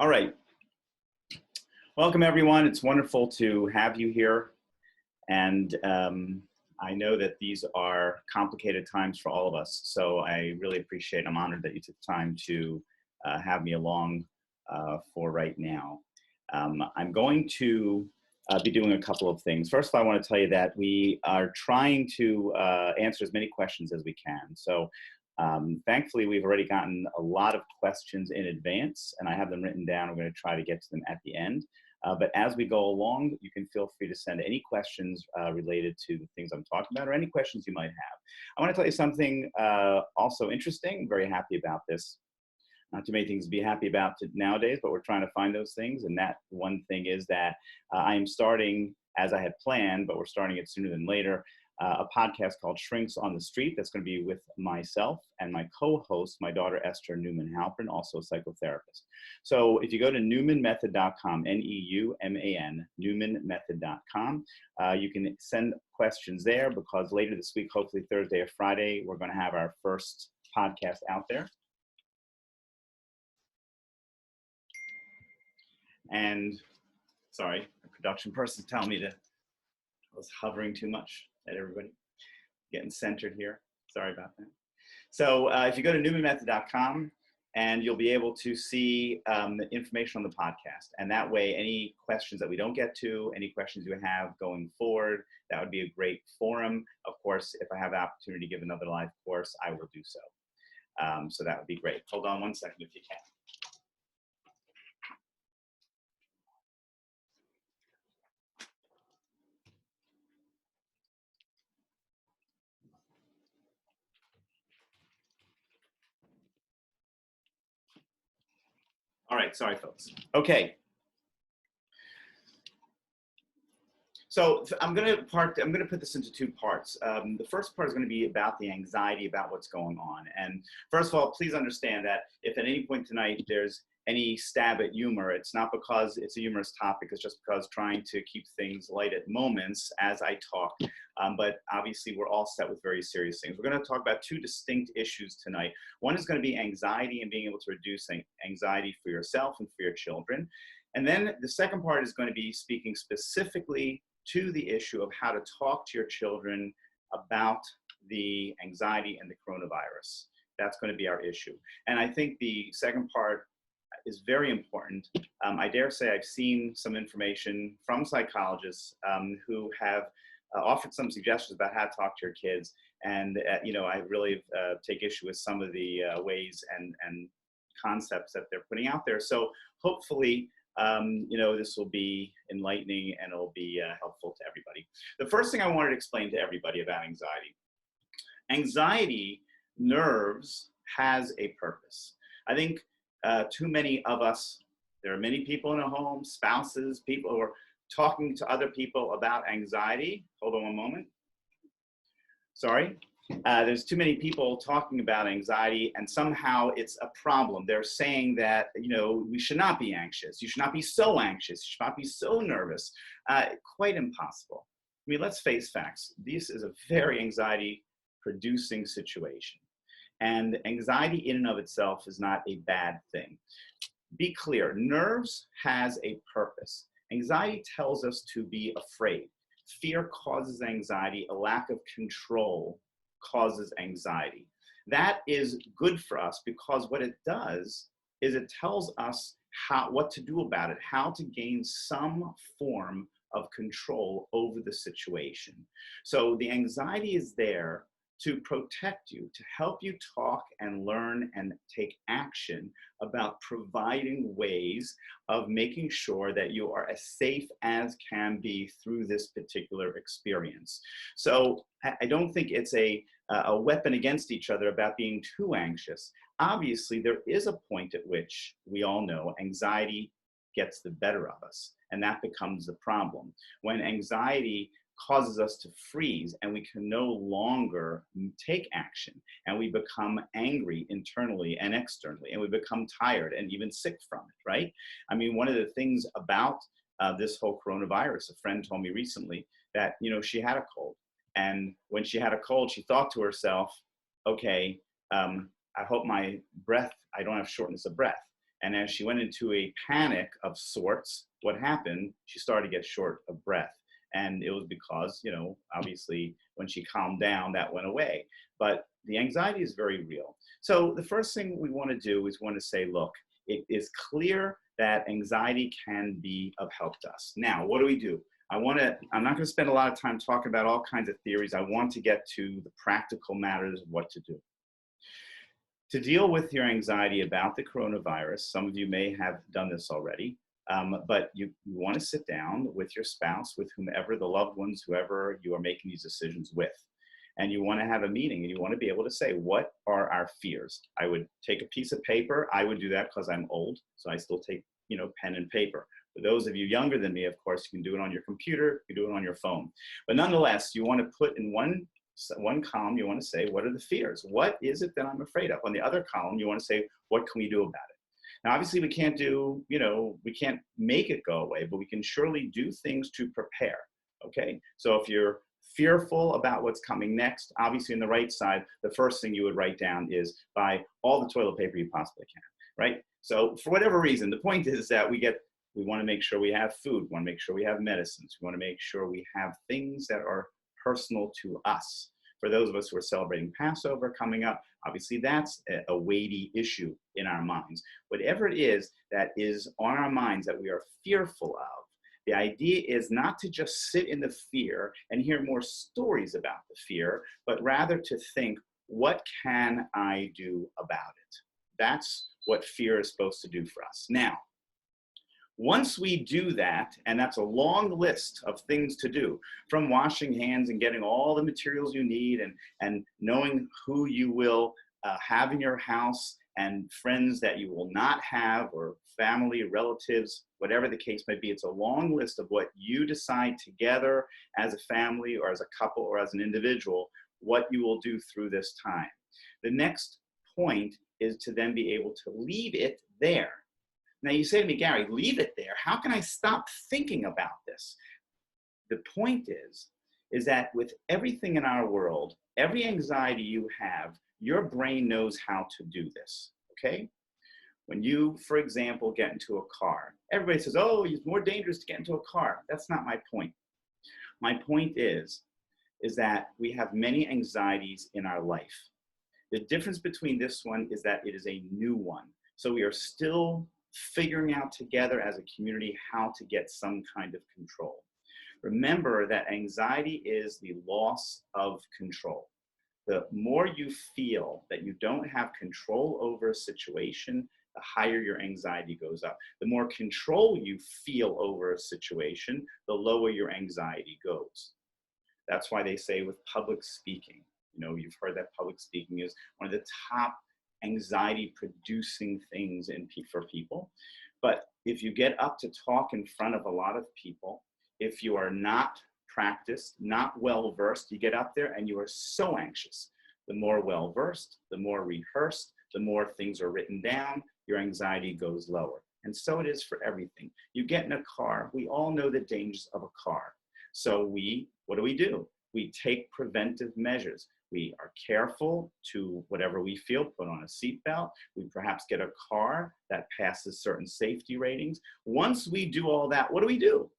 All right. Welcome, everyone. It's wonderful to have you here. And I know that these are complicated times for all of us. So I really appreciate, I'm honored that you took time to have me along for right now. I'm going to be doing a couple of things. First of all, I want to tell you that we are trying to answer as many questions as we can. So thankfully, we've already gotten a lot of questions in advance, and I have them written down. I'm going to try to get to them at the end. But as we go along, you can feel free to send any questions related to the things I'm talking about or any questions you might have. I want to tell you something also interesting. I'm very happy about this. Not too many things to be happy about nowadays, but we're trying to find those things. And that one thing is that I am starting, as I had planned, but we're starting it sooner than later, a podcast called Shrinks on the Street. That's going to be with myself and my co-host, my daughter, Esther Neuman Halpern, also a psychotherapist. So if you go to NeumanMethod.com, N-E-U-M-A-N, NeumanMethod.com, you can send questions there because later this week, hopefully Thursday or Friday, we're going to have our first podcast out there. And sorry, the production person's telling me I was hovering too much. Everybody getting centered here. Sorry about that. So if you go to NeumanMethod.com, and you'll be able to see the information on the podcast. And that way, any questions that we don't get to, any questions you have going forward, that would be a great forum. Of course, if I have the opportunity to give another live course, I will do so. So that would be great. Hold on one second if you can. All right, sorry, folks. Okay. So I'm going to put this into two parts. The first part is going to be about the anxiety about what's going on. And first of all, please understand that if at any point tonight there's any stab at humor, it's not because it's a humorous topic, it's just because trying to keep things light at moments as I talk. But obviously we're all set with very serious things. We're going to talk about two distinct issues tonight. One is going to be anxiety and being able to reduce anxiety for yourself and for your children. And then the second part is going to be speaking specifically to the issue of how to talk to your children about the anxiety and the coronavirus. That's going to be our issue. And I think the second part is very important. I dare say I've seen some information from psychologists who have offered some suggestions about how to talk to your kids. And, I really take issue with some of the ways and concepts that they're putting out there. So hopefully, this will be enlightening and it'll be helpful to everybody. The first thing I wanted to explain to everybody about anxiety. Anxiety, nerves, has a purpose. I think too many of us, there are many people in a home, spouses, people who are talking to other people about anxiety. Hold on one moment. Sorry. There's too many people talking about anxiety and somehow it's a problem. They're saying that, we should not be anxious. You should not be so anxious. You should not be so nervous. Quite impossible. I mean, let's face facts. This is a very anxiety-producing situation. And anxiety in and of itself is not a bad thing. Be clear, nerves has a purpose. Anxiety tells us to be afraid. Fear causes anxiety. A lack of control causes anxiety. That is good for us because what it does is it tells us what to do about it, how to gain some form of control over the situation. So the anxiety is there to protect you, to help you talk and learn and take action about providing ways of making sure that you are as safe as can be through this particular experience. So I don't think it's a weapon against each other about being too anxious. Obviously, there is a point at which we all know anxiety gets the better of us, and that becomes the problem. When anxiety causes us to freeze and we can no longer take action and we become angry internally and externally and we become tired and even sick from it, right? I mean, one of the things about this whole coronavirus, a friend told me recently that, she had a cold. And when she had a cold, she thought to herself, okay, I hope my breath, I don't have shortness of breath. And as she went into a panic of sorts, what happened? She started to get short of breath. And it was because, you know, obviously when she calmed down, that went away. But the anxiety is very real. So the first thing we want to do is want to say, look, it is clear that anxiety can be of help to us. Now, what do? I'm not going to spend a lot of time talking about all kinds of theories. I want to get to the practical matters of what to do. To deal with your anxiety about the coronavirus, some of you may have done this already, but you want to sit down with your spouse, with whomever, the loved ones, whoever you are making these decisions with. And you want to have a meeting, and you want to be able to say, what are our fears? I would take a piece of paper. I would do that because I'm old, so I still take, you know, pen and paper. For those of you younger than me, of course, you can do it on your computer, you can do it on your phone. But nonetheless, you want to put in one column, you want to say, what are the fears? What is it that I'm afraid of? On the other column, you want to say, what can we do about it? Now, obviously, we can't do, you know, we can't make it go away, but we can surely do things to prepare, okay? So if you're fearful about what's coming next, obviously on the right side, the first thing you would write down is buy all the toilet paper you possibly can, right? So for whatever reason, the point is that we want to make sure we have food, we want to make sure we have medicines, we want to make sure we have things that are personal to us. For those of us who are celebrating Passover coming up, obviously that's a weighty issue in our minds. Whatever it is that is on our minds that we are fearful of, the idea is not to just sit in the fear and hear more stories about the fear, but rather to think, what can I do about it? That's what fear is supposed to do for us. Now, once we do that, and that's a long list of things to do, from washing hands and getting all the materials you need and knowing who you will have in your house and friends that you will not have, or family, relatives, whatever the case may be. It's a long list of what you decide together as a family or as a couple or as an individual, what you will do through this time. The next point is to then be able to leave it there. Now you say to me, Gary, leave it there. How can I stop thinking about this? The point is that with everything in our world, every anxiety you have, your brain knows how to do this, okay? When you, for example, get into a car, everybody says, oh, it's more dangerous to get into a car. That's not my point. My point is that we have many anxieties in our life. The difference between this one is that it is a new one. So we are still figuring out together as a community how to get some kind of control. Remember that anxiety is the loss of control. The more you feel that you don't have control over a situation, the higher your anxiety goes up. The more control you feel over a situation, the lower your anxiety goes. That's why they say with public speaking, you know, you've heard that public speaking is one of the top anxiety producing things for people. But if you get up to talk in front of a lot of people, if you are not practiced, not well-versed, you get up there and you are so anxious. The more well-versed, the more rehearsed, the more things are written down, your anxiety goes lower. And so it is for everything. You get in a car, we all know the dangers of a car. So what do? We take preventive measures. We are careful to whatever we feel, put on a seatbelt. We perhaps get a car that passes certain safety ratings. Once we do all that, what do?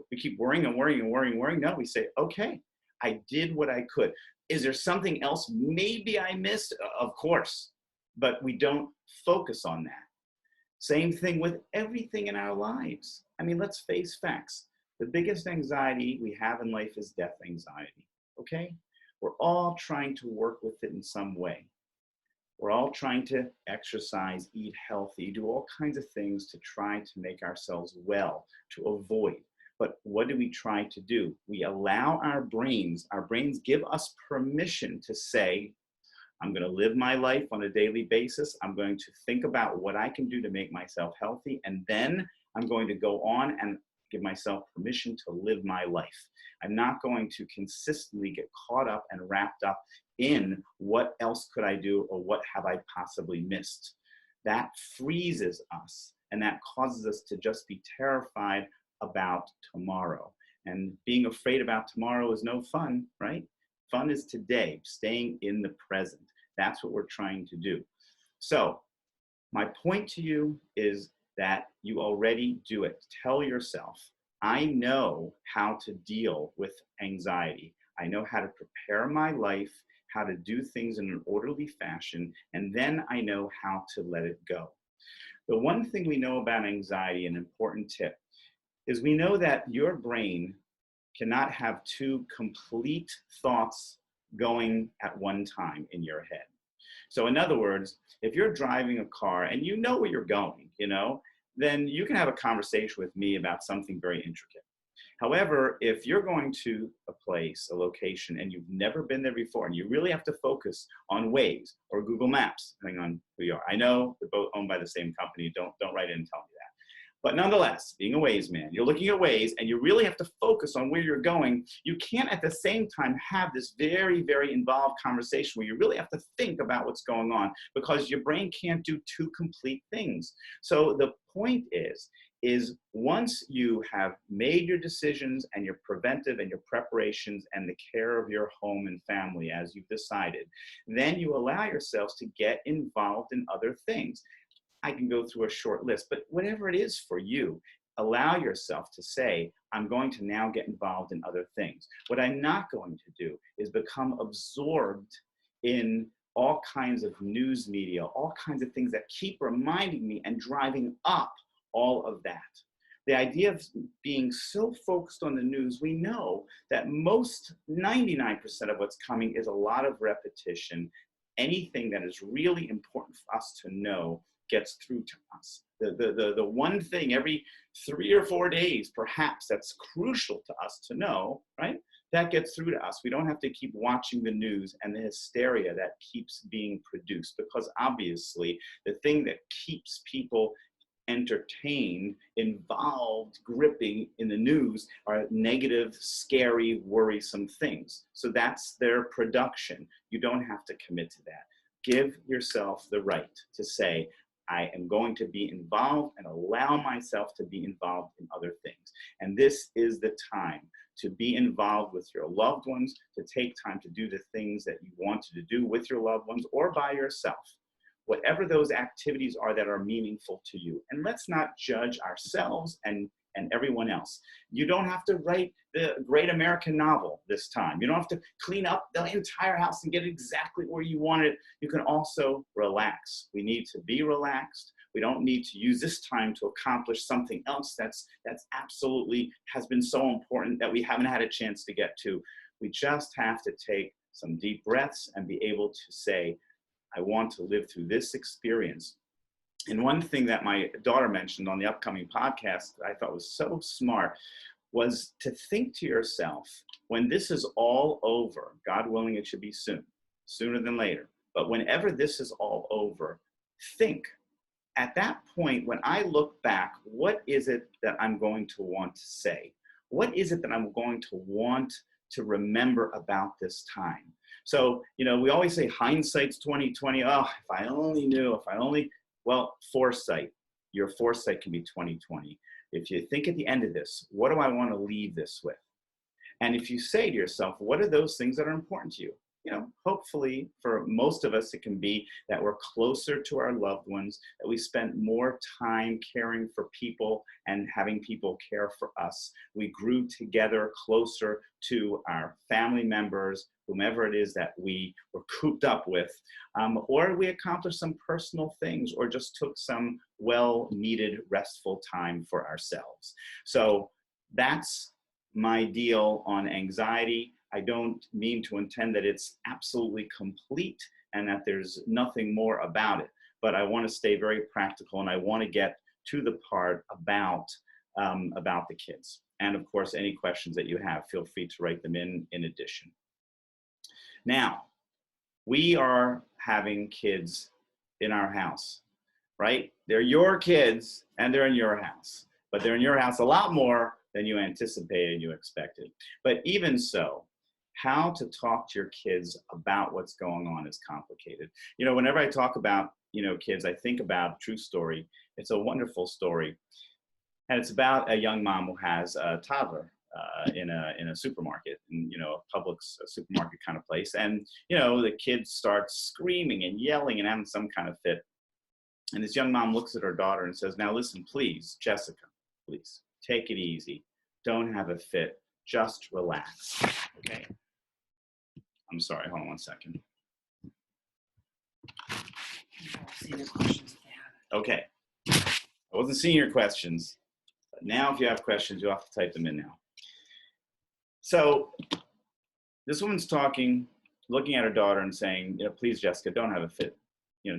We keep worrying and worrying and worrying and worrying. No, we say, okay, I did what I could. Is there something else maybe I missed? Of course, but we don't focus on that. Same thing with everything in our lives. I mean, let's face facts. The biggest anxiety we have in life is death anxiety, okay? We're all trying to work with it in some way. We're all trying to exercise, eat healthy, do all kinds of things to try to make ourselves well, to avoid. But what do we try to do? We allow our brains give us permission to say, I'm going to live my life on a daily basis. I'm going to think about what I can do to make myself healthy. And then I'm going to go on and give myself permission to live my life. I'm not going to consistently get caught up and wrapped up in what else could I do or what have I possibly missed. That freezes us, and that causes us to just be terrified about tomorrow. And being afraid about tomorrow is no fun, right? Fun is today, staying in the present. That's what we're trying to do. So My point to you is that you already do it. Tell yourself, I know how to deal with anxiety. I know how to prepare my life, how to do things in an orderly fashion, and then I know how to let it go. The one thing we know about anxiety, an important tip, is we know that your brain cannot have two complete thoughts going at one time in your head. So in other words, if you're driving a car and you know where you're going, then you can have a conversation with me about something very intricate. However, if you're going to a place, a location, and you've never been there before, and you really have to focus on Waze or Google Maps, depending on who you are. I know they're both owned by the same company. Don't write in and tell me that. But nonetheless, being a Waze man, you're looking at Waze and you really have to focus on where you're going. You can't at the same time have this very, very involved conversation where you really have to think about what's going on because your brain can't do two complete things. So the point is once you have made your decisions and your preventive and your preparations and the care of your home and family as you've decided, then you allow yourselves to get involved in other things. I can go through a short list, but whatever it is for you, allow yourself to say, I'm going to now get involved in other things. What I'm not going to do is become absorbed in all kinds of news media, all kinds of things that keep reminding me and driving up all of that. The idea of being so focused on the news, we know that 99% of what's coming is a lot of repetition. Anything that is really important for us to know gets through to us. The one thing every 3 or 4 days, perhaps, that's crucial to us to know, right? That gets through to us. We don't have to keep watching the news and the hysteria that keeps being produced, because obviously the thing that keeps people entertained, involved, gripping in the news are negative, scary, worrisome things. So that's their production. You don't have to commit to that. Give yourself the right to say, I am going to be involved and allow myself to be involved in other things. And this is the time to be involved with your loved ones, to take time to do the things that you want to do with your loved ones or by yourself. Whatever those activities are that are meaningful to you. And let's not judge ourselves and everyone else. You don't have to write the great American novel this time. You don't have to clean up the entire house and get it exactly where you want it. You can also relax. We need to be relaxed. We don't need to use this time to accomplish something else that's absolutely has been so important that we haven't had a chance to get to. We just have to take some deep breaths and be able to say, I want to live through this experience. And one thing that my daughter mentioned on the upcoming podcast that I thought was so smart was to think to yourself, when this is all over, God willing it should be soon, sooner than later, but whenever this is all over, think, at that point, when I look back, what is it that I'm going to want to say? What is it that I'm going to want to remember about this time? So, we always say hindsight's 20/20. Oh, if I only knew, well, foresight. Your foresight can be 20/20. If you think at the end of this, what do I want to leave this with? And if you say to yourself, what are those things that are important to you? Hopefully for most of us, it can be that we're closer to our loved ones, that we spent more time caring for people and having people care for us. We grew together closer to our family members, whomever it is that we were cooped up with, or we accomplished some personal things or just took some well-needed restful time for ourselves. So that's my deal on anxiety. I don't mean to intend that it's absolutely complete and that there's nothing more about it, but I want to stay very practical and I want to get to the part about the kids. And of course, any questions that you have, feel free to write them in addition. Now, we are having kids in our house, right? They're your kids and they're in your house, but they're in your house a lot more than you anticipated, you expected. But even so, how to talk to your kids about what's going on is complicated. Whenever I talk about, kids, I think about true story. It's a wonderful story. And it's about a young mom who has a toddler in a supermarket, in, a public supermarket kind of place. And, the kid starts screaming and yelling and having some kind of fit. And this young mom looks at her daughter and says, now listen, please, Jessica, please, take it easy. Don't have a fit. Just relax, okay? I'm sorry, hold on one second. See the questions if they have. Okay, I wasn't seeing your questions, but now if you have questions, you'll have to type them in now. So this woman's talking, looking at her daughter and saying, please, Jessica, don't have a fit.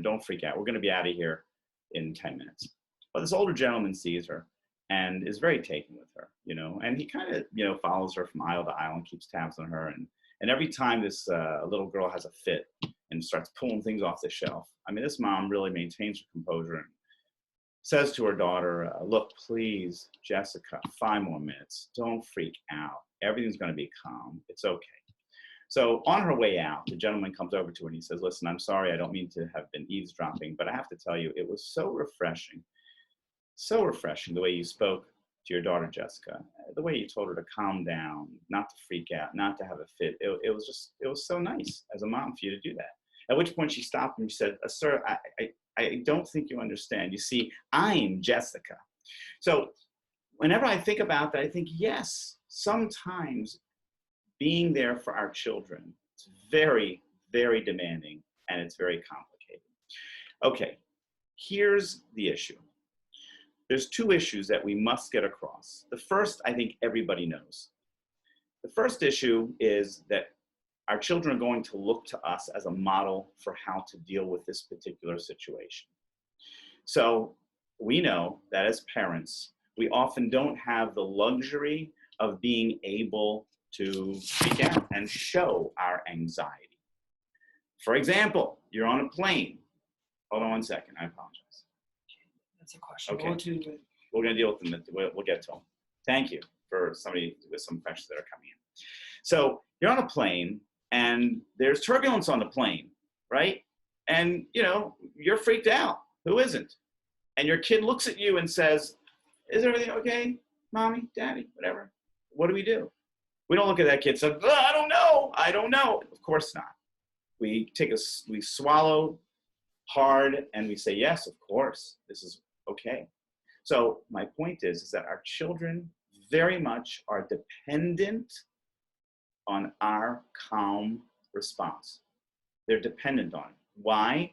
Don't freak out. We're going to be out of here in 10 minutes. But this older gentleman sees her and is very taken with her, and he kind of, follows her from aisle to aisle and keeps tabs on her. And every time this little girl has a fit and starts pulling things off the shelf, I mean, this mom really maintains her composure and says to her daughter, look, please, Jessica, 5 more minutes. Don't freak out. Everything's going to be calm. It's okay. So on her way out, the gentleman comes over to her and he says, listen, I'm sorry, I don't mean to have been eavesdropping, but I have to tell you, it was so refreshing the way you spoke to your daughter, Jessica, the way you told her to calm down, not to freak out, not to have a fit. It was so nice as a mom for you to do that. At which point she stopped and she said, sir, I don't think you understand. You see, I'm Jessica. So whenever I think about that, I think, yes, sometimes being there for our children, it's very, very demanding and it's very complicated. Okay, here's the issue. There's 2 issues that we must get across. The first, I think everybody knows. The first issue is that our children are going to look to us as a model for how to deal with this particular situation. So we know that as parents, we often don't have the luxury of being able to speak out and show our anxiety. For example, you're on a plane. Hold on one second, I apologize. That's a question. Okay. We're going to deal with them. We'll get to them. Thank you for somebody with some questions that are coming in. So you're on a plane and there's turbulence on the plane, right? And you're freaked out. Who isn't? And your kid looks at you and says, is everything okay, mommy, daddy, whatever? What do we do? We don't look at that kid and say, I don't know. Of course not. We swallow hard and we say, yes, of course, this is okay. So my point is that our children very much are dependent on our calm response. They're dependent on it. Why?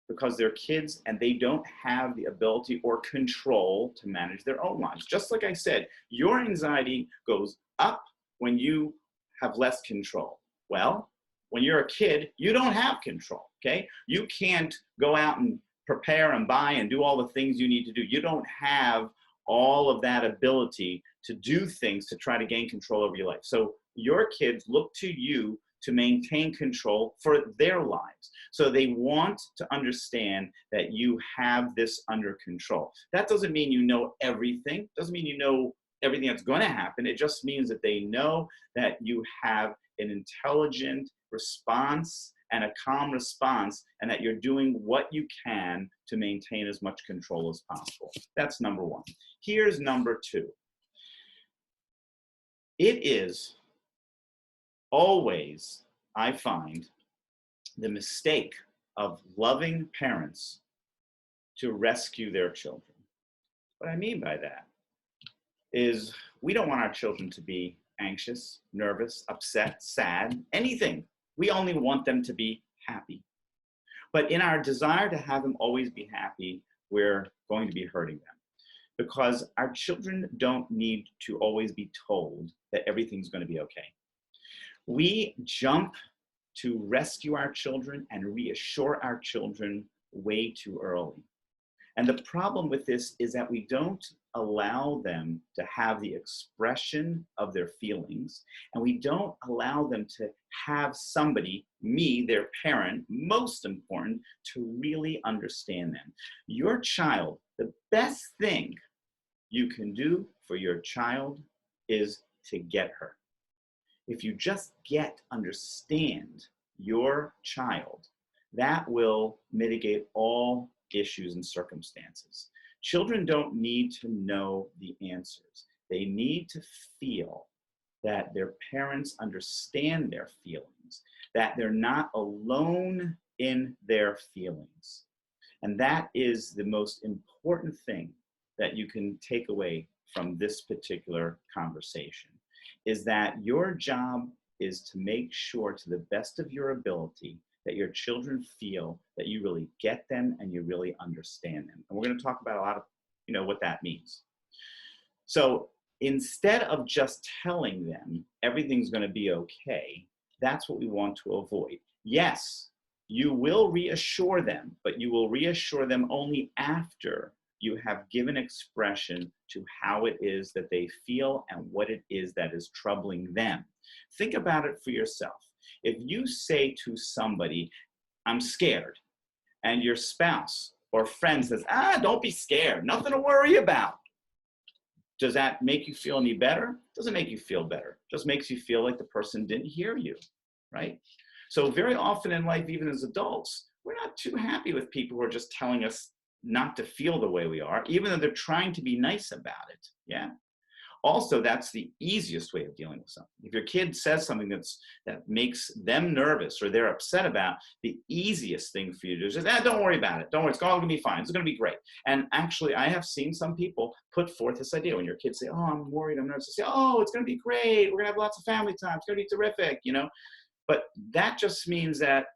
Because they're kids and they don't have the ability or control to manage their own lives. Just like I said, your anxiety goes up when you have less control. Well, when you're a kid, you don't have control, okay? You can't go out and prepare and buy and do all the things you need to do. You don't have all of that ability to do things to try to gain control over your life. So your kids look to you to maintain control for their lives. So they want to understand that you have this under control. That doesn't mean you know everything. Doesn't mean you know everything that's going to happen. It just means that they know that you have an intelligent response and a calm response, and that you're doing what you can to maintain as much control as possible. That's number 1. Here's number 2. It is always, I find, the mistake of loving parents to rescue their children. What I mean by that is we don't want our children to be anxious, nervous, upset, sad, anything. We only want them to be happy. But in our desire to have them always be happy, we're going to be hurting them. Because our children don't need to always be told that everything's going to be okay. We jump to rescue our children and reassure our children way too early. And the problem with this is that we don't allow them to have the expression of their feelings, and we don't allow them to have somebody, me, their parent, most important, to really understand them. Your child, the best thing you can do for your child is to get her. If you just understand your child, that will mitigate all issues and circumstances. Children don't need to know the answers. They need to feel that their parents understand their feelings, that they're not alone in their feelings. And that is the most important thing that you can take away from this particular conversation, is that your job is to make sure to the best of your ability that your children feel that you really get them and you really understand them. And we're going to talk about a lot of, what that means. So instead of just telling them everything's going to be okay, that's what we want to avoid. Yes, you will reassure them, but you will reassure them only after you have given expression to how it is that they feel and what it is that is troubling them. Think about it for yourself. If you say to somebody, I'm scared, and your spouse or friend says, don't be scared, nothing to worry about, does that make you feel any better? Doesn't make you feel better. It just makes you feel like the person didn't hear you, right? So very often in life, even as adults, we're not too happy with people who are just telling us not to feel the way we are, even though they're trying to be nice about it, yeah? Also, that's the easiest way of dealing with something. If your kid says something that makes them nervous or they're upset about, the easiest thing for you to do is just, don't worry about it. Don't worry, it's all gonna be fine. It's gonna be great. And actually, I have seen some people put forth this idea when your kids say, I'm worried, I'm nervous. They say, it's gonna be great. We're gonna have lots of family time. It's gonna be terrific, But that just means that,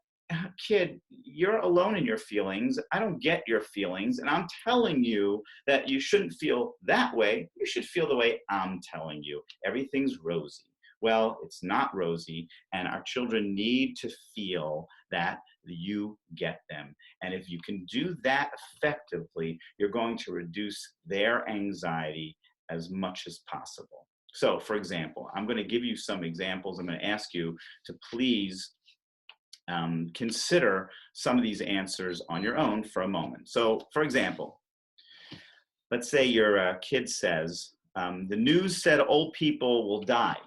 kid, you're alone in your feelings. I don't get your feelings. And I'm telling you that you shouldn't feel that way. You should feel the way I'm telling you. Everything's rosy. Well, it's not rosy. And our children need to feel that you get them. And if you can do that effectively, you're going to reduce their anxiety as much as possible. So, for example, I'm going to give you some examples. I'm going to ask you to please consider some of these answers on your own for a moment. So, for example, let's say your kid says, the news said old people will die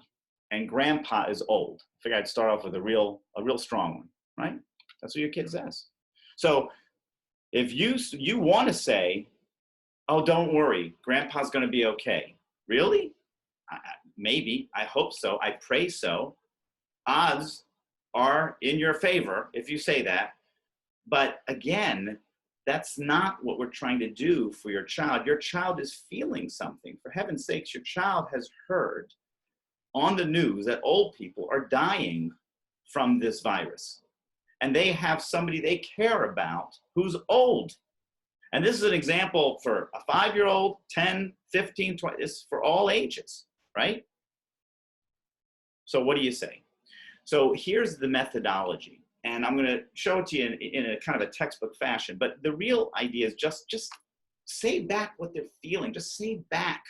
and grandpa is old. I figured I'd start off with a real strong one, right? That's what your kid says. So if you want to say, don't worry, grandpa's going to be okay. Really? Maybe, I hope so, I pray so. Odds are in your favor if you say that. But again, that's not what we're trying to do for your child. Your child is feeling something. For heaven's sakes, your child has heard on the news that old people are dying from this virus. And they have somebody they care about who's old. And this is an example for a 5-year-old, 10, 15, 20, this is for all ages, right? So what do you say? So here's the methodology, and I'm going to show it to you in a kind of a textbook fashion, but the real idea is just say back what they're feeling. Just say back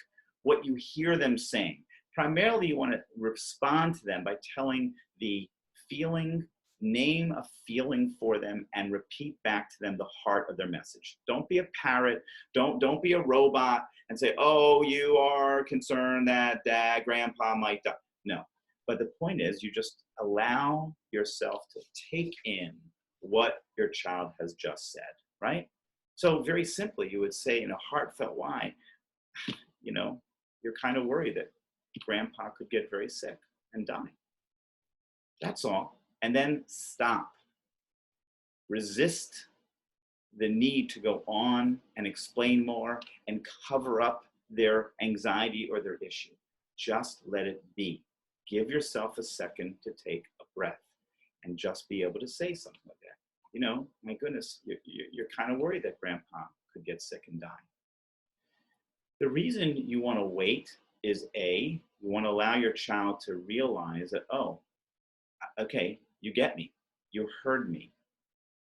what you hear them saying. Primarily, you want to respond to them by telling the feeling, name a feeling for them, and repeat back to them the heart of their message. Don't be a parrot. Don't be a robot and say, you are concerned that dad, grandpa might die. No. But the point is, you just allow yourself to take in what your child has just said, right? So very simply, you would say in a heartfelt way, you're kind of worried that grandpa could get very sick and die. That's all. And then stop. Resist the need to go on and explain more and cover up their anxiety or their issue. Just let it be. Give yourself a second to take a breath and just be able to say something like that. My goodness, you're kind of worried that grandpa could get sick and die. The reason you want to wait is you want to allow your child to realize that, okay, you get me. You heard me.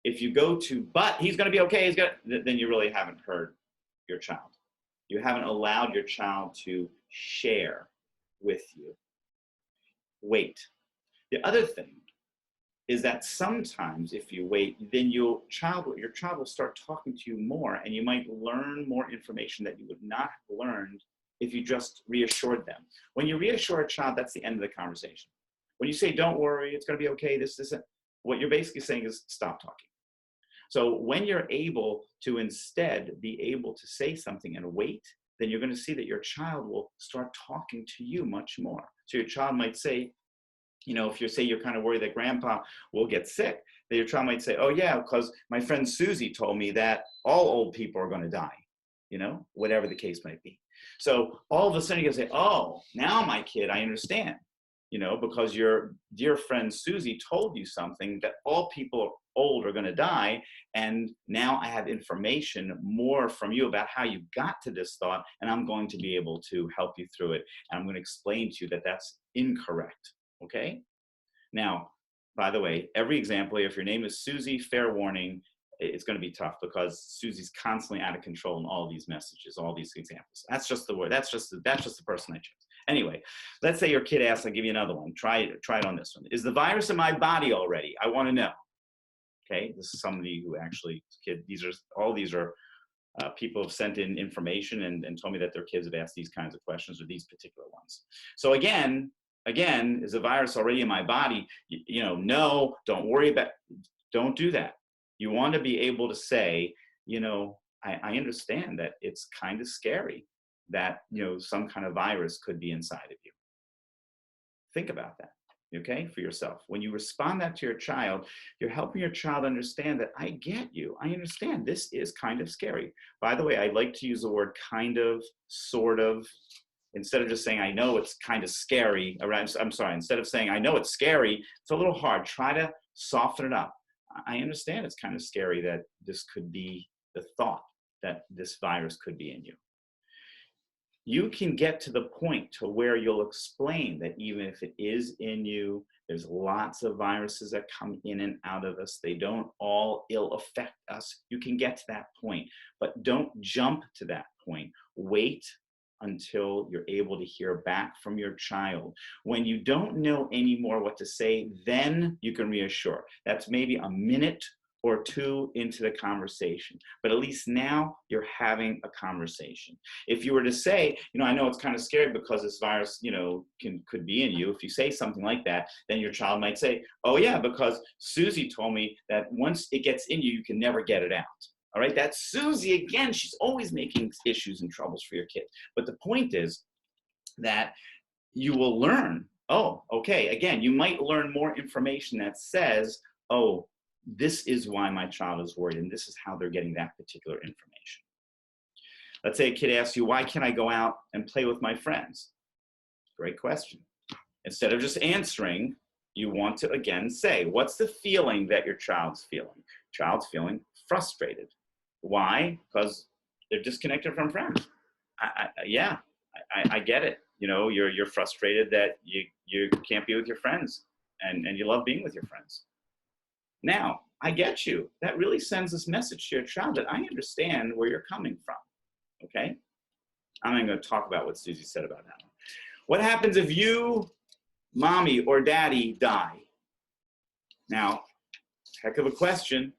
If you go to, but he's going to be okay, then you really haven't heard your child. You haven't allowed your child to share with you. Wait. The other thing is that sometimes if you wait, then your child will start talking to you more, and you might learn more information that you would not have learned if you just reassured them. When you reassure a child, that's the end of the conversation. When you say, don't worry, it's going to be okay, this, what you're basically saying is stop talking. So when you're able to instead be able to say something and wait, then you're going to see that your child will start talking to you much more. So your child might say, You know, if you say you're kind of worried that grandpa will get sick, then your child might say, oh yeah, because my friend Susie told me that all old people are going to die, you know, whatever the case might be. So all of a sudden you can say, oh, now my kid, I understand, you know, because your dear friend Susie told you something that all people old are going to die. And now I have information more from you about how you got to this thought, and I'm going to be able to help you through it. And I'm going to explain to you that that's incorrect. Okay. Now, by the way, every example, if your name is Susie, fair warning, it's going to be tough because Susie's constantly out of control in all these messages, all these examples. That's just the word. That's just the person I chose. Anyway, let's say your kid asks, I'll give you another one. Try it on this one. Is the virus in my body already? I want to know. Okay, this is somebody who actually, all these are people have sent in information and told me that their kids have asked these kinds of questions or these particular ones. So again, is the virus already in my body? You know, no, don't worry about, don't do that. You want to be able to say, you know, I understand that it's kind of scary that, you know, some kind of virus could be inside of you. Think about that, okay, for yourself. When you respond that to your child, you're helping your child understand that I get you. I understand this is kind of scary. By the way, I like to use the word kind of, sort of, instead of just saying, I know it's kind of scary, instead of saying, I know it's scary, it's a little hard. Try to soften it up. I understand it's kind of scary that this could be the thought that this virus could be in you. You can get to the point to where you'll explain that even if it is in you, there's lots of viruses that come in and out of us. They don't all ill affect us. You can get to that point, but don't jump to that point. Wait until you're able to hear back from your child. When you don't know anymore what to say, then you can reassure. That's maybe a minute or two into the conversation, but at least now you're having a conversation. If you were to say, you know, I know it's kind of scary because this virus, you know, could be in you. If you say something like that, then your child might say, oh yeah, because Susie told me that once it gets in you, you can never get it out. All right, that's Susie again. She's always making issues and troubles for your kid. But the point is that you will learn, oh, okay, again, you might learn more information that says, oh, this is why my child is worried, and this is how they're getting that particular information. Let's say a kid asks you, why can't I go out and play with my friends? Great question. Instead of just answering, you want to again say, what's the feeling that your child's feeling? Child's feeling frustrated. Why? Because they're disconnected from friends. I get it. You know, you're frustrated that you can't be with your friends, and you love being with your friends. Now, I get you. That really sends this message to your child that I understand where you're coming from, okay? I'm not going to talk about what Susie said about that one. What happens if you, mommy or daddy, die? Now, heck of a question.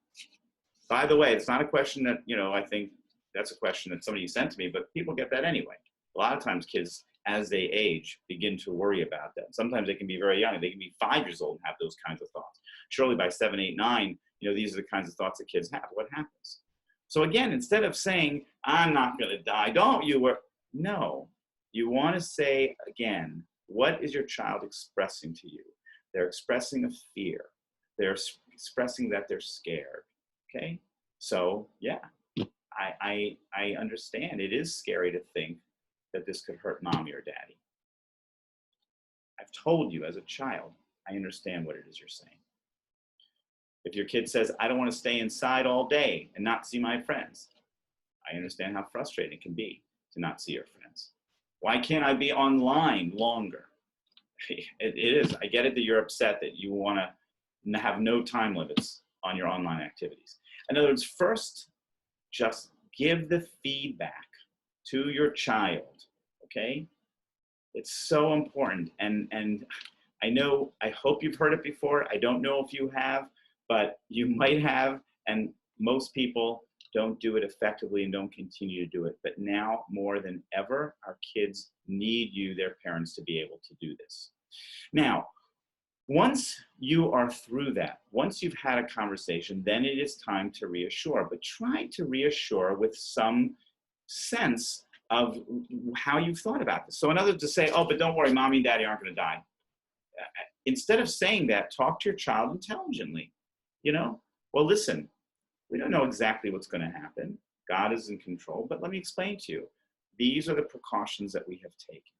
By the way, it's not a question that, you know, I think that's a question that somebody sent to me, but people get that anyway. A lot of times kids, as they age, begin to worry about that. Sometimes they can be very young. They can be 5 years old and have those kinds of thoughts. Surely by 7, 8, 9, you know, these are the kinds of thoughts that kids have. What happens? So again, instead of saying, I'm not going to die, don't you? No, you want to say again, what is your child expressing to you? They're expressing a fear. They're expressing that they're scared. Okay? So yeah, I understand. It is scary to think that this could hurt mommy or daddy. I've told you as a child, I understand what it is you're saying. If your kid says, I don't want to stay inside all day and not see my friends, I understand how frustrating it can be to not see your friends. Why can't I be online longer? It is. I get it that you're upset that you want to have no time limits on your online activities. In other words, first, just give the feedback to your child, okay? It's so important. And I hope you've heard it before. I don't know if you have, but you might have, and most people don't do it effectively and don't continue to do it. But now more than ever, our kids need you, their parents, to be able to do this. Now, once you are through that, once you've had a conversation, then it is time to reassure. But try to reassure with some sense of how you've thought about this. So in other words, to say, oh, but don't worry, mommy and daddy aren't going to die. instead of saying that, talk to your child intelligently. Well, listen, we don't know exactly what's going to happen. God is in control, but let me explain to you. These are the precautions that we have taken.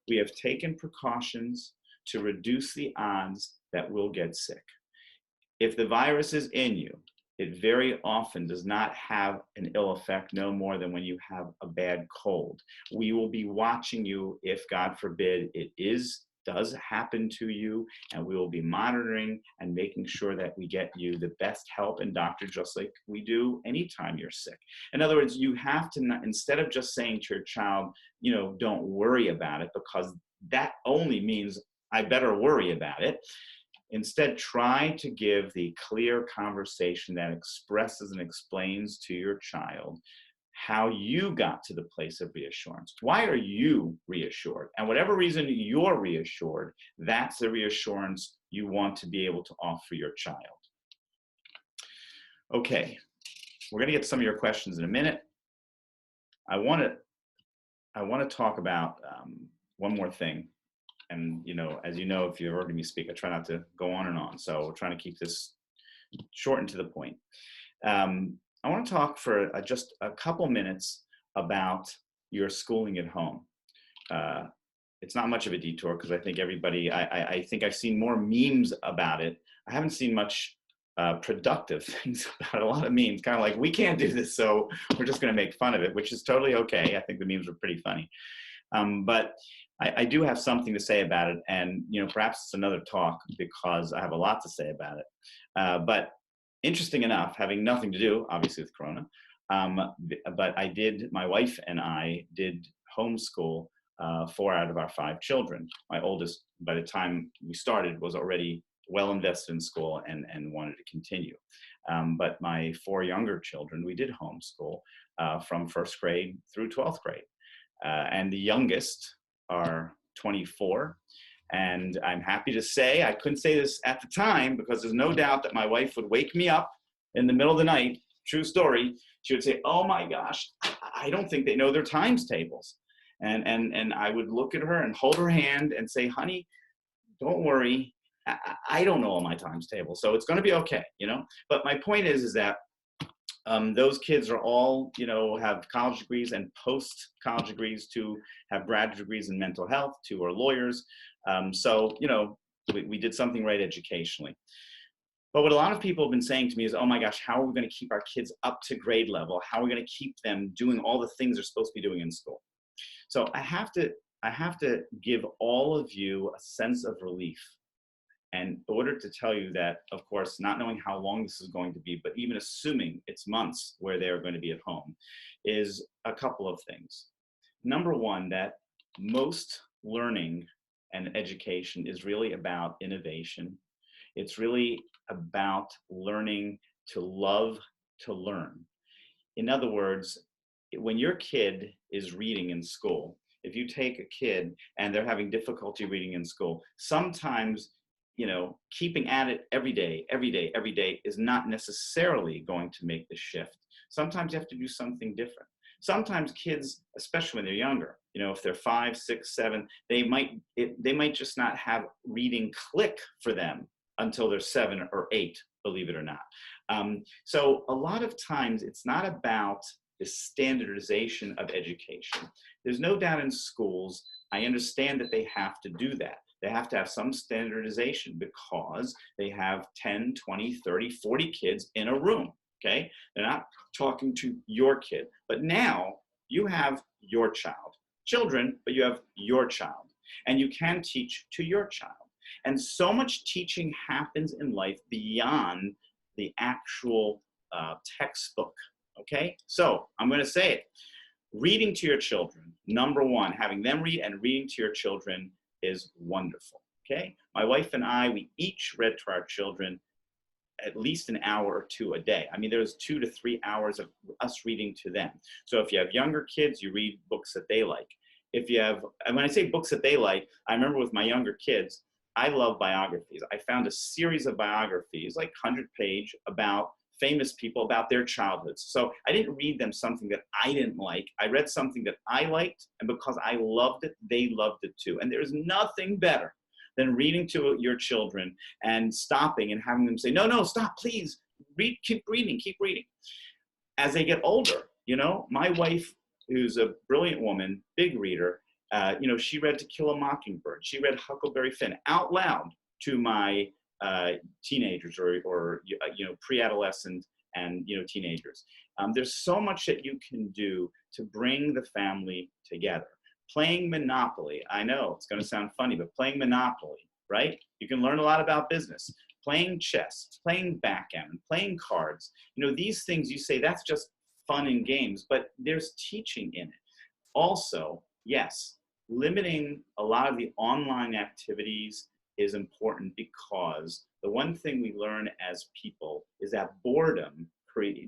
We have taken precautions to reduce the odds that we'll get sick. If the virus is in you, it very often does not have an ill effect no more than when you have a bad cold. We will be watching you if, God forbid, it does happen to you, and we will be monitoring and making sure that we get you the best help and doctor, just like we do anytime you're sick. In other words, you have to, instead of just saying to your child, don't worry about it, because that only means I better worry about it. Instead, try to give the clear conversation that expresses and explains to your child how you got to the place of reassurance. Why are you reassured? And whatever reason you're reassured, that's the reassurance you want to be able to offer your child. Okay, we're going to get to some of your questions in a minute. I want to talk about one more thing. And, as you know, if you've heard me speak, I try not to go on and on. So we're trying to keep this short and to the point. I want to talk for just a couple minutes about your schooling at home. It's not much of a detour, because I think everybody, I think I've seen more memes about it. I haven't seen much productive things about it. A lot of memes, kind of like, we can't do this, so we're just going to make fun of it, which is totally okay. I think the memes are pretty funny. But I do have something to say about it, and perhaps it's another talk, because I have a lot to say about it. But interesting enough, having nothing to do, obviously, with Corona, but my wife and I did homeschool 4 out of our 5 children. My oldest, by the time we started, was already well invested in school and wanted to continue. But my 4 younger children, we did homeschool from 1st grade through 12th grade. And the youngest are 24. And I'm happy to say, I couldn't say this at the time, because there's no doubt that my wife would wake me up in the middle of the night. True story. She would say, "Oh my gosh, I don't think they know their times tables." And I would look at her and hold her hand and say, "Honey, don't worry. I don't know all my times tables, so it's going to be okay, But my point is that those kids are all, have college degrees and post-college degrees. 2 have graduate degrees in mental health, 2 are lawyers. So, we did something right educationally. But what a lot of people have been saying to me is, oh my gosh, how are we going to keep our kids up to grade level? How are we going to keep them doing all the things they're supposed to be doing in school? So I have to give all of you a sense of relief. And in order to tell you that, of course, not knowing how long this is going to be, but even assuming it's months where they're going to be at home, is a couple of things. Number one, that most learning and education is really about innovation. It's really about learning to love to learn. In other words, when your kid is reading in school, if you take a kid and they're having difficulty reading in school, sometimes keeping at it every day is not necessarily going to make the shift. Sometimes you have to do something different. Sometimes kids, especially when they're younger, if they're 5, 6, 7, they might just not have reading click for them until they're 7 or 8, believe it or not. So a lot of times it's not about the standardization of education. There's no doubt in schools, I understand that they have to do that. They have to have some standardization, because they have 10, 20, 30, 40 kids in a room, okay? They're not talking to your kid. But now you have your children, but you have your child. And you can teach to your child. And so much teaching happens in life beyond the actual textbook, okay? So I'm going to say it. Reading to your children, number one, having them read and reading to your children is wonderful, okay? My wife and I, we each read to our children at least an hour or 2 a day. I mean, there's 2 to 3 hours of us reading to them. So if you have younger kids, you read books that they like. If you have, and when I say books that they like, I remember with my younger kids, I love biographies. I found a series of biographies, like 100-page, about famous people, about their childhoods. So I didn't read them something that I didn't like. I read something that I liked, and because I loved it, they loved it too. And there's nothing better than reading to your children and stopping and having them say, no, no, stop, please, read, keep reading, keep reading. As they get older, you know, my wife, who's a brilliant woman, big reader, you know, she read To Kill a Mockingbird. She read Huckleberry Finn out loud to my teenagers or you know, pre-adolescent and, you know, teenagers. There's so much that you can do to bring the family together. Playing Monopoly, I know it's going to sound funny, but playing Monopoly, right? You can learn a lot about business. Playing chess, playing backgammon, playing cards. You know, these things you say, that's just fun and games, but there's teaching in it. Also, yes, limiting a lot of the online activities is important, because the one thing we learn as people is that boredom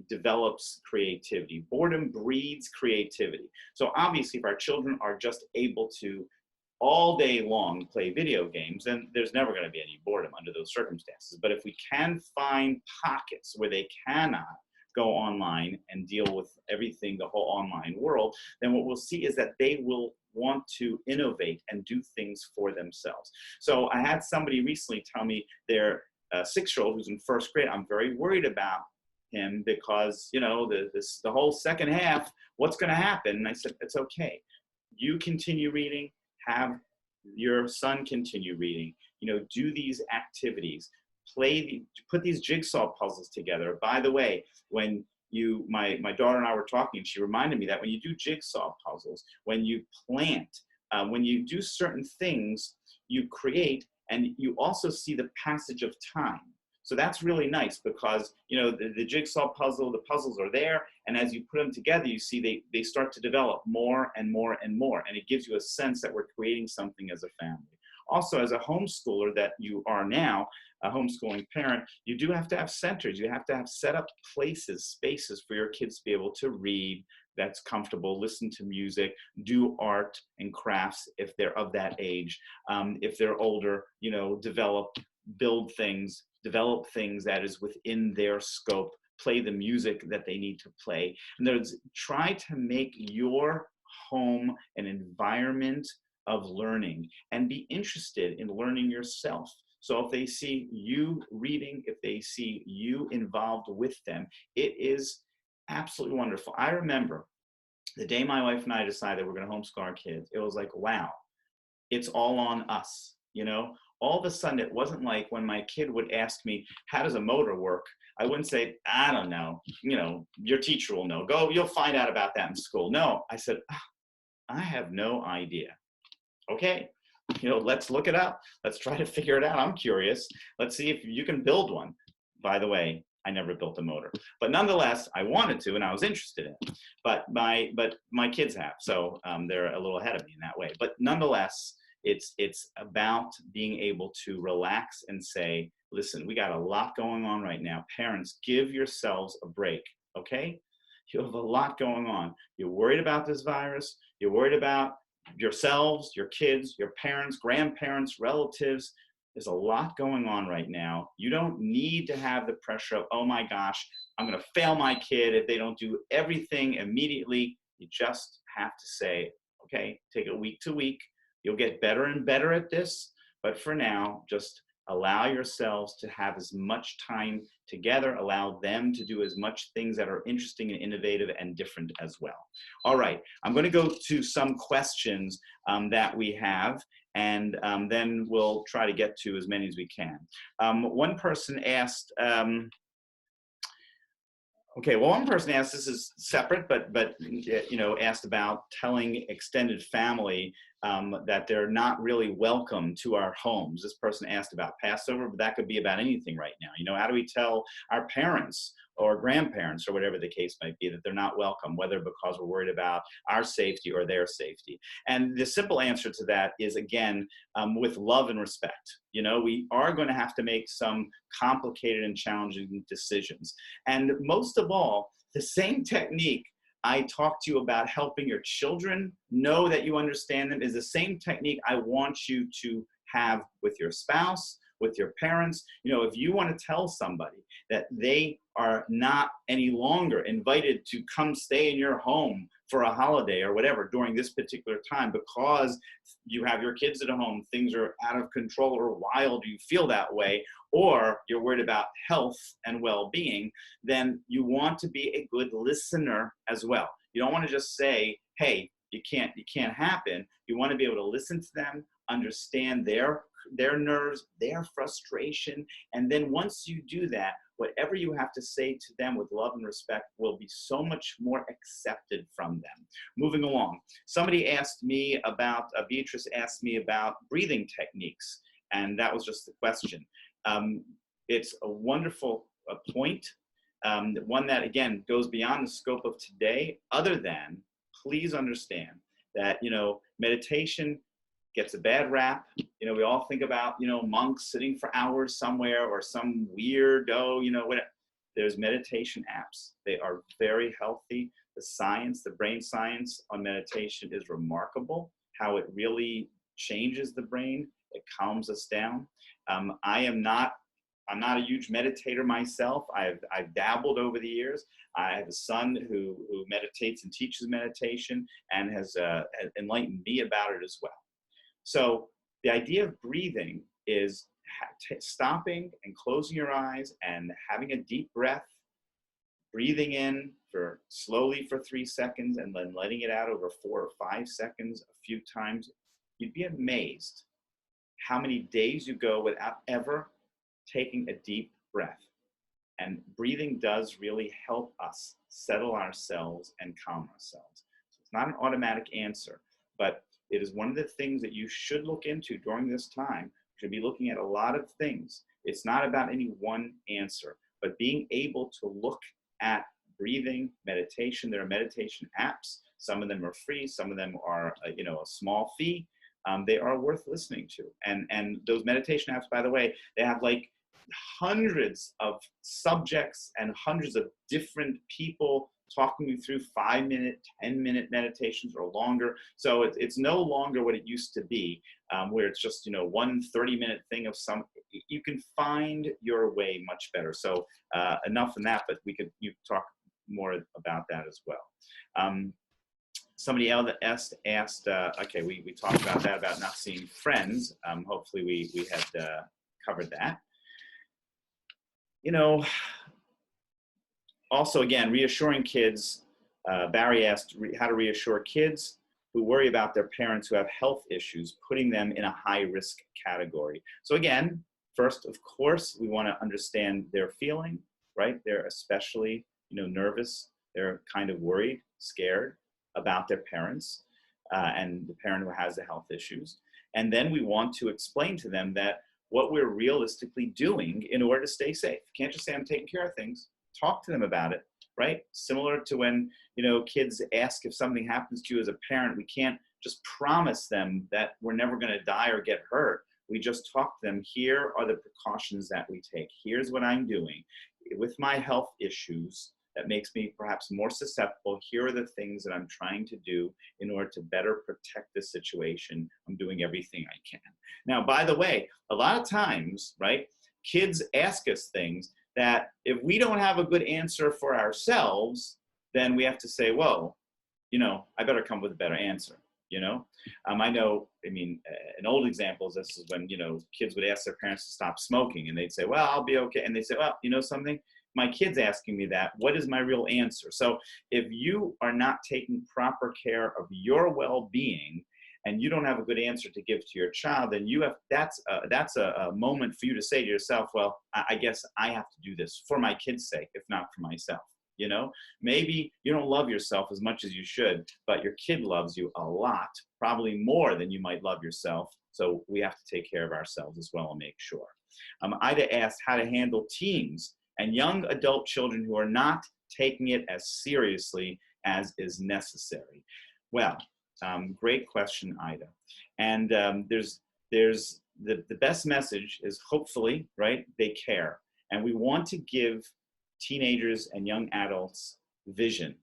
develops creativity. Boredom breeds creativity. So obviously, if our children are just able to all day long play video games, then there's never going to be any boredom under those circumstances. But if we can find pockets where they cannot go online and deal with everything, the whole online world, then what we'll see is that they will want to innovate and do things for themselves. So I had somebody recently tell me their 6-year-old who's in 1st grade, I'm very worried about him because, you know, the whole second half, what's going to happen? And I said, it's okay. You continue reading, have your son continue reading, you know, do these activities, put these jigsaw puzzles together. By the way, when my daughter and I were talking, she reminded me that when you do jigsaw puzzles, when you plant, when you do certain things, you create, and you also see the passage of time. So that's really nice because, you know, the jigsaw puzzle, the puzzles are there, and as you put them together, you see they start to develop more and more and more, and it gives you a sense that we're creating something as a family. Also, as a homeschooler that you are now, a homeschooling parent, you do have to have centers. You have to have set up places, spaces for your kids to be able to read, that's comfortable, listen to music, do art and crafts if they're of that age. If they're older, you know, build things, develop things that is within their scope, play the music that they need to play. And try to make your home an environment of learning and be interested in learning yourself. So if they see you reading, if they see you involved with them, it is absolutely wonderful. I remember the day my wife and I decided we're going to homeschool our kids, it was like, wow, it's all on us, you know? All of a sudden, it wasn't like when my kid would ask me, how does a motor work? I wouldn't say, I don't know, you know, your teacher will know. Go, you'll find out about that in school. No, I said, I have no idea. Okay, you know, let's look it up. Let's try to figure it out. I'm curious. Let's see if you can build one. By the way, I never built a motor, but nonetheless, I wanted to, and I was interested in it. But my kids have, so they're a little ahead of me in that way. But nonetheless, it's about being able to relax and say, listen, we got a lot going on right now. Parents, give yourselves a break, okay? You have a lot going on. You're worried about this virus. You're worried about yourselves, your kids, your parents, grandparents, relatives. There's a lot going on right now. You don't need to have the pressure of, oh my gosh, I'm going to fail my kid if they don't do everything immediately. You just have to say, okay, take it week to week. You'll get better and better at this, but for now, just allow yourselves to have as much time together, allow them to do as much things that are interesting and innovative and different as well. All right, I'm going to go to some questions that we have, and then we'll try to get to as many as we can. One person asked, okay, well, one person asked, this is separate, but you know, asked about telling extended family that they're not really welcome to our homes. This person asked about Passover, but that could be about anything right now. You know, how do we tell our parents or grandparents or whatever the case might be that they're not welcome, whether because we're worried about our safety or their safety? And the simple answer to that is, again, with love and respect. You know, we are going to have to make some complicated and challenging decisions. And most of all, the same technique I talk to you about helping your children know that you understand them is the same technique I want you to have with your spouse, with your parents. You know, if you want to tell somebody that they are not any longer invited to come stay in your home for a holiday or whatever during this particular time because you have your kids at home, things are out of control or wild, you feel that way, or you're worried about health and well-being, then you want to be a good listener as well. You don't want to just say, hey, it can't happen. You want to be able to listen to them, understand their nerves, their frustration, and then once you do that, whatever you have to say to them with love and respect will be so much more accepted from them. Moving along, somebody asked me about, Beatrice asked me about breathing techniques, and that was just the question. It's a wonderful point, one that, again, goes beyond the scope of today, other than, please understand that, you know, meditation gets a bad rap. You know, we all think about, you know, monks sitting for hours somewhere or some weirdo, you know, whatever. There's meditation apps. They are very healthy. The science, the brain science on meditation is remarkable, how it really changes the brain. It calms us down. I'm not a huge meditator myself. I've dabbled over the years. I have a son who meditates and teaches meditation and has enlightened me about it as well. So the idea of breathing is stopping and closing your eyes and having a deep breath, breathing in slowly for 3 seconds and then letting it out over 4 or 5 seconds a few times. You'd be amazed how many days you go without ever taking a deep breath. And breathing does really help us settle ourselves and calm ourselves. So it's not an automatic answer, but it is one of the things that you should look into during this time. You should be looking at a lot of things. It's not about any one answer, but being able to look at breathing, meditation. There are meditation apps. Some of them are free. Some of them are, you know, a small fee. They are worth listening to. And those meditation apps, by the way, they have like hundreds of subjects and hundreds of different people talking you through 5-minute, 10-minute meditations or longer. So it's no longer what it used to be, where it's just, you know, one 30-minute thing of some. You can find your way much better. So enough on that, but you talk more about that as well. Somebody else asked, okay, we talked about that, about not seeing friends. Hopefully we had covered that. You know, also, again, reassuring kids. Barry asked how to reassure kids who worry about their parents who have health issues, putting them in a high-risk category. So again, first, of course, we want to understand their feeling, right? They're especially, you know, nervous. They're kind of worried, scared about their parents and the parent who has the health issues. And then we want to explain to them that what we're realistically doing in order to stay safe. You can't just say, I'm taking care of things. Talk to them about it, right? Similar to when, you know, kids ask if something happens to you as a parent, we can't just promise them that we're never going to die or get hurt. We just talk to them. Here are the precautions that we take. Here's what I'm doing with my health issues that makes me perhaps more susceptible. Here are the things that I'm trying to do in order to better protect the situation. I'm doing everything I can. Now, by the way, a lot of times, right, kids ask us things that if we don't have a good answer for ourselves, then we have to say, well, you know, I better come with a better answer, you know? I know, I mean, an old example is this is when, you know, kids would ask their parents to stop smoking and they'd say, well, I'll be okay. And they say, well, you know something? My kid's asking me that. What is my real answer? So if you are not taking proper care of your well-being and you don't have a good answer to give to your child, then you have, that's a moment for you to say to yourself, well, I guess I have to do this for my kid's sake, if not for myself. You know, maybe you don't love yourself as much as you should, but your kid loves you a lot, probably more than you might love yourself. So we have to take care of ourselves as well and make sure. Ida asked how to handle teens and young adult children who are not taking it as seriously as is necessary. Well, great question, Ida. And there's the best message is hopefully, right, they care. And we want to give teenagers and young adults vision.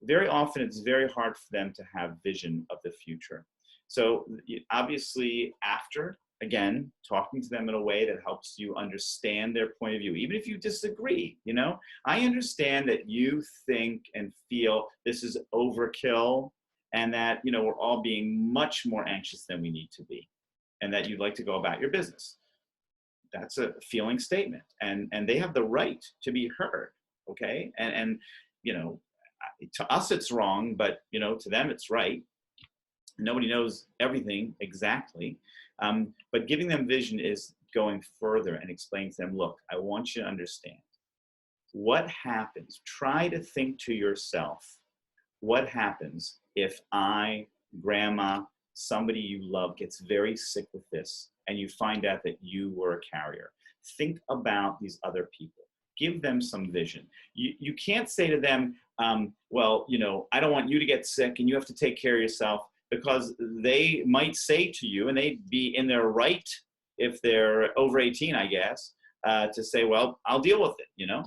Very often it's very hard for them to have vision of the future. So obviously after again, talking to them in a way that helps you understand their point of view, even if you disagree. You know, I understand that you think and feel this is overkill, and that, you know, we're all being much more anxious than we need to be, and that you'd like to go about your business. That's a feeling statement, and they have the right to be heard. Okay, and you know, to us it's wrong, but you know, to them it's right. Nobody knows everything exactly, but giving them vision is going further and explaining to them, look, I want you to understand what happens. Try to think to yourself, what happens if I, grandma, somebody you love gets very sick with this, and you find out that you were a carrier? Think about these other people. Give them some vision. You can't say to them, well, you know, I don't want you to get sick and you have to take care of yourself, because they might say to you, and they'd be in their right if they're over 18, I guess, to say, well, I'll deal with it, you know?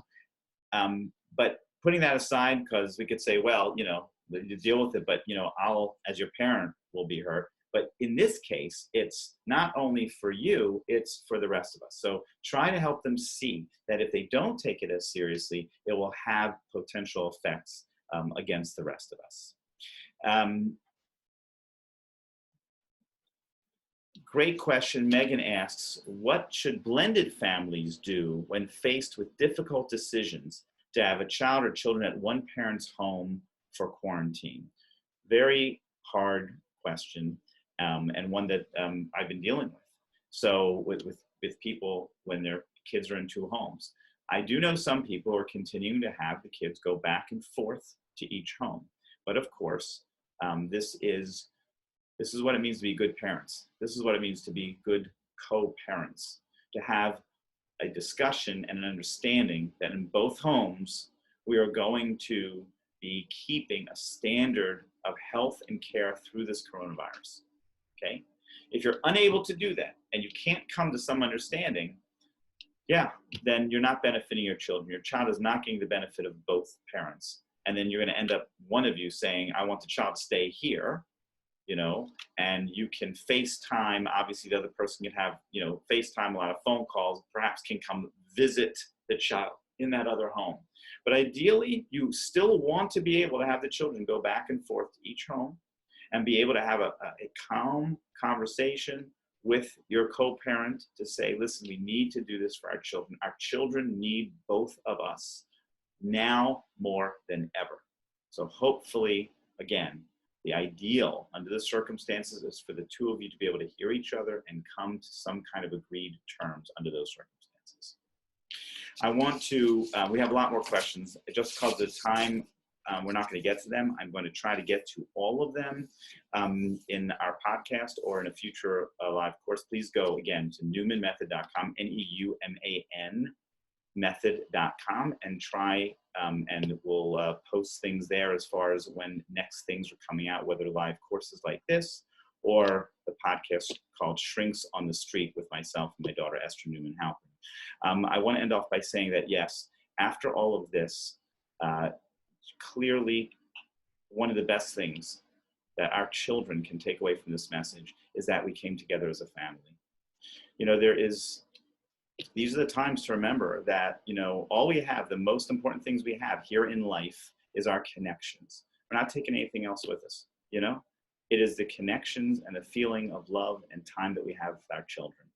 But putting that aside, because we could say, well, you know, you deal with it, but, you know, I'll, as your parent, will be hurt. But in this case, it's not only for you, it's for the rest of us. So try to help them see that if they don't take it as seriously, it will have potential effects against the rest of us. Great question. Megan asks, what should blended families do when faced with difficult decisions to have a child or children at one parent's home for quarantine? Very hard question, and one that I've been dealing with. So with people when their kids are in two homes. I do know some people are continuing to have the kids go back and forth to each home. But of course, this is what it means to be good parents. This is what it means to be good co-parents, to have a discussion and an understanding that in both homes, we are going to be keeping a standard of health and care through this coronavirus, okay? If you're unable to do that and you can't come to some understanding, yeah, then you're not benefiting your children. Your child is not getting the benefit of both parents. And then you're gonna end up, one of you saying, I want the child to stay here, you know, and you can FaceTime. Obviously, the other person can have, you know, FaceTime, a lot of phone calls, perhaps can come visit the child in that other home. But ideally, you still want to be able to have the children go back and forth to each home and be able to have a calm conversation with your co-parent to say, listen, we need to do this for our children. Our children need both of us now more than ever. So hopefully, again, the ideal under the circumstances is for the two of you to be able to hear each other and come to some kind of agreed terms under those circumstances. I want to, we have a lot more questions. Just because of the time, we're not going to get to them. I'm going to try to get to all of them in our podcast or in a future live course. Please go again to neumanmethod.com, Neuman method.com, and try and we'll post things there as far as when next things are coming out, whether live courses like this or the podcast called Shrinks on the Street with myself and my daughter, Esther Neuman Halpern. I want to end off by saying that, yes, after all of this, clearly one of the best things that our children can take away from this message is that we came together as a family. You know, these are the times to remember that, you know, all we have, the most important things we have here in life is our connections. We're not taking anything else with us, you know? It is the connections and the feeling of love and time that we have with our children.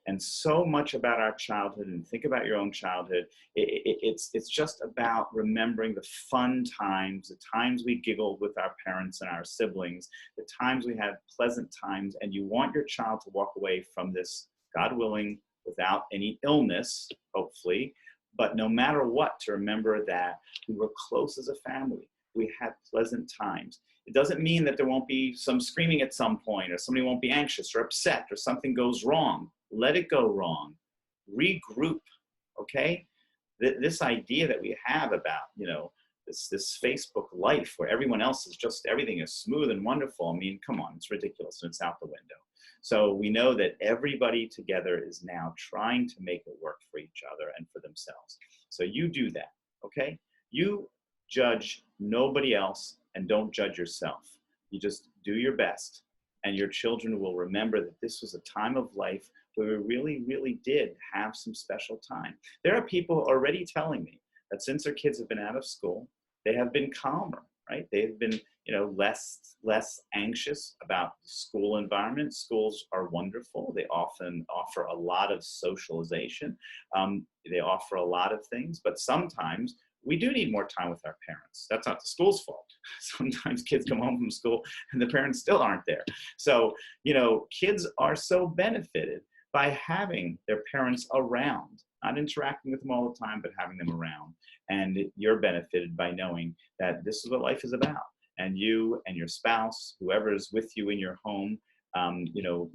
And so much about our childhood, and think about your own childhood, it's just about remembering the fun times, the times we giggled with our parents and our siblings, the times we had pleasant times, and you want your child to walk away from this, God willing, without any illness, hopefully, but no matter what, to remember that we were close as a family. We had pleasant times. It doesn't mean that there won't be some screaming at some point, or somebody won't be anxious or upset, or something goes wrong. Let it go wrong. Regroup, okay? This idea that we have about, you know, this Facebook life where everyone else is just, everything is smooth and wonderful. I mean, come on, it's ridiculous, and it's out the window. So we know that everybody together is now trying to make it work for each other and for themselves. So you do that, okay? You judge nobody else and don't judge yourself. You just do your best and your children will remember that this was a time of life where we really, really did have some special time. There are people already telling me that since their kids have been out of school, they have been calmer, right? They've been, less anxious about the school environment. Schools are wonderful. They often offer a lot of socialization. They offer a lot of things, but sometimes we do need more time with our parents. That's not the school's fault. Sometimes kids come home from school and the parents still aren't there. So, kids are so benefited by having their parents around, not interacting with them all the time, but having them around. And you're benefited by knowing that this is what life is about. And you and your spouse, whoever is with you in your home,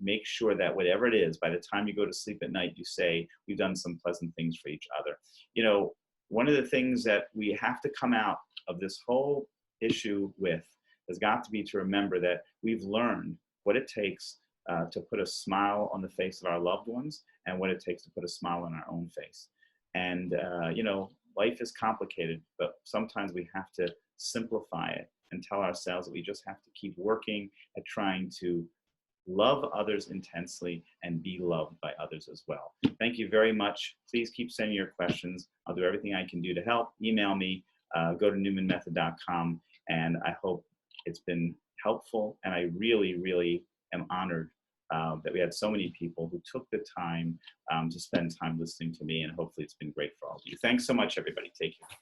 make sure that whatever it is, by the time you go to sleep at night, you say, we've done some pleasant things for each other. One of the things that we have to come out of this whole issue with has got to be to remember that we've learned what it takes to put a smile on the face of our loved ones and what it takes to put a smile on our own face. And, life is complicated, but sometimes we have to simplify it and tell ourselves that we just have to keep working at trying to love others intensely and be loved by others as well. Thank you very much. Please keep sending your questions. I'll do everything I can do to help. Email me, go to newmanmethod.com, and I hope it's been helpful. And I really, really am honored that we had so many people who took the time to spend time listening to me, and hopefully it's been great for all of you. Thanks so much, everybody. Take care.